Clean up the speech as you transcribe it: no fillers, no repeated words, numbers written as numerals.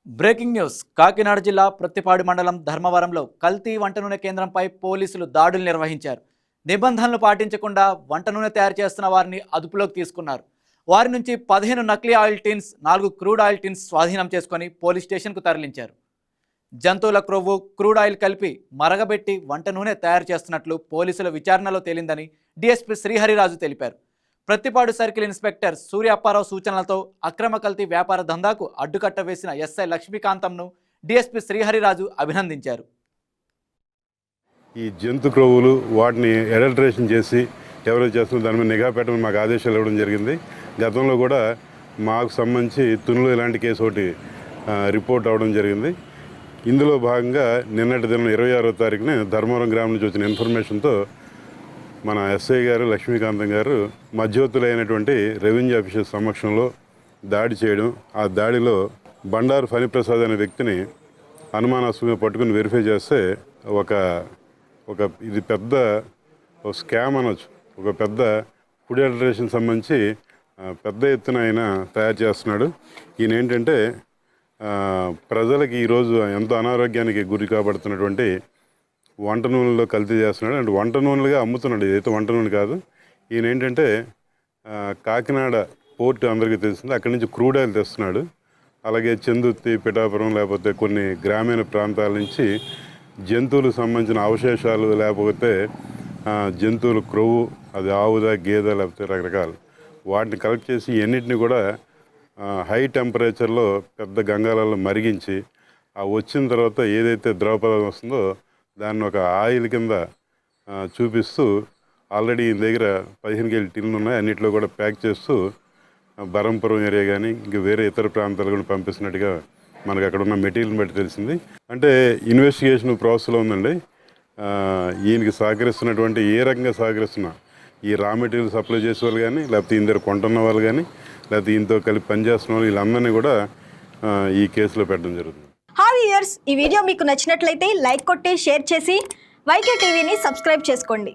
Breaking news. Kakinada జిల్లా ప్రత్తిపాడు మండలం ధర్మవరంలో కల్తీ వంట నూనె కేంద్రంపై పోలీసులు దాడులు నిర్వహించారు. నిబంధనలు పాటించకుండా వంట నూనె తయారు చేస్తున్న వారిని అదుపులోకి తీసుకున్నారు. వారి నుంచి 15 నకిలీ oil tins, 4 crude oil tins స్వాధీనం చేసుకుని పోలీస్ స్టేషన్కు తరలించారు. జంతువుల క్రొవ్వు, క్రూడ్ ఆయిల్ కలిపి మరగబెట్టి వంట నూనె తయారు చేస్తున్నట్లు పోలీసుల విచారణలో తేలిందని డీఎస్పీ శ్రీహరిరాజు తెలిపారు. ప్రత్తిపాడు సర్కిల్ ఇన్స్పెక్టర్ సూర్య అప్పారావు సూచనలతో అక్రమ కల్తీ వ్యాపార దందాకు అడ్డుకట్ట వేసిన ఎస్ఐ లక్ష్మీకాంతంను డీఎస్పీ శ్రీహరిరాజు అభినందించారు. ఈ జంతు క్రొవ్వులు వాటిని అడల్టరేషన్ చేసి ఎవరైతే చేస్తున్న దాని మీద నిఘా పెట్టమని మాకు ఆదేశాలు ఇవ్వడం జరిగింది. గతంలో కూడా మాకు సంబంధించి తునిలో ఇలాంటి కేసు ఒకటి రిపోర్ట్ అవ్వడం జరిగింది. ఇందులో భాగంగా నిన్నటి దినం 26వ తారీఖున ధర్మవరం గ్రామం నుంచి వచ్చిన ఇన్ఫర్మేషన్తో మన ఎస్ఐ గారు లక్ష్మీకాంతం గారు మధ్యవర్తులైనటువంటి రెవెన్యూ ఆఫీసర్ సమక్షంలో దాడి చేయడం, ఆ దాడిలో బండారు ఫణిప్రసాద్ అనే వ్యక్తిని అనుమానాస్పదంగా పట్టుకుని వెరిఫై చేస్తే ఇది పెద్ద స్కామ్ అనొచ్చు. ఒక పెద్ద ఫుడ్ అడల్టరేషన్ సంబంధించి పెద్ద ఎత్తున ఆయన తయారు చేస్తున్నాడు. ఈయన ఏంటంటే ప్రజలకి ఈరోజు ఎంతో అనారోగ్యానికి గురి కాబడుతున్నటువంటి వంట నూనెలో కల్తీ చేస్తున్నాడు. అంటే వంట నూనెలుగా అమ్ముతున్నాడు. ఇదైతే వంట నూనె కాదు. ఈయన ఏంటంటే కాకినాడ పోర్ట్ అందరికీ తెలిసింది, అక్కడి నుంచి క్రూడ్ ఆయిల్ తెస్తున్నాడు. అలాగే చందుర్తి, పిఠాపురం లేకపోతే కొన్ని గ్రామీణ ప్రాంతాల నుంచి జంతువులకు సంబంధించిన అవశేషాలు లేకపోతే జంతువుల క్రొవ్వు, అది ఆవుదా గేదె లేకపోతే రకరకాలు వాటిని కలెక్ట్ చేసి ఎన్నిటిని కూడా హై టెంపరేచర్లో పెద్ద గంగాలలో మరిగించి ఆ వచ్చిన తర్వాత ఏదైతే ద్రవ పదార్థం వస్తుందో దాన్ని ఒక ఆయిల్ కింద చూపిస్తూ ఆల్రెడీ ఈయన దగ్గర 15 కేజీ టిన్లు ఉన్నాయి. అన్నింటిలో కూడా ప్యాక్ చేస్తూ బరంపురం ఏరియా కానీ ఇంక వేరే ఇతర ప్రాంతాలు కూడా పంపిస్తున్నట్టుగా మనకు అక్కడ ఉన్న మెటీరియల్ని బట్టి తెలిసింది. అంటే ఇన్వెస్టిగేషన్ ప్రాసెస్లో ఉందండి. ఈయనకి సహకరిస్తున్నటువంటి ఏ రకంగా సహకరిస్తున్నా ఈ రా మెటీరియల్ సప్లై చేసే వాళ్ళు కానీ లేకపోతే ఈయన దగ్గర కొంటున్న వాళ్ళు కానీ లేకపోతే ఈయనతో కలిపి పనిచేస్తున్న వాళ్ళు వీళ్ళందరినీ కూడా ఈ కేసులో పెట్టడం జరుగుతుంది. హాయ్ వ్యూయర్స్, ఈ వీడియో మీకు నచ్చినట్లయితే లైక్ కొట్టి షేర్ చేసి వైకే టీవీని సబ్స్క్రైబ్ చేసుకోండి.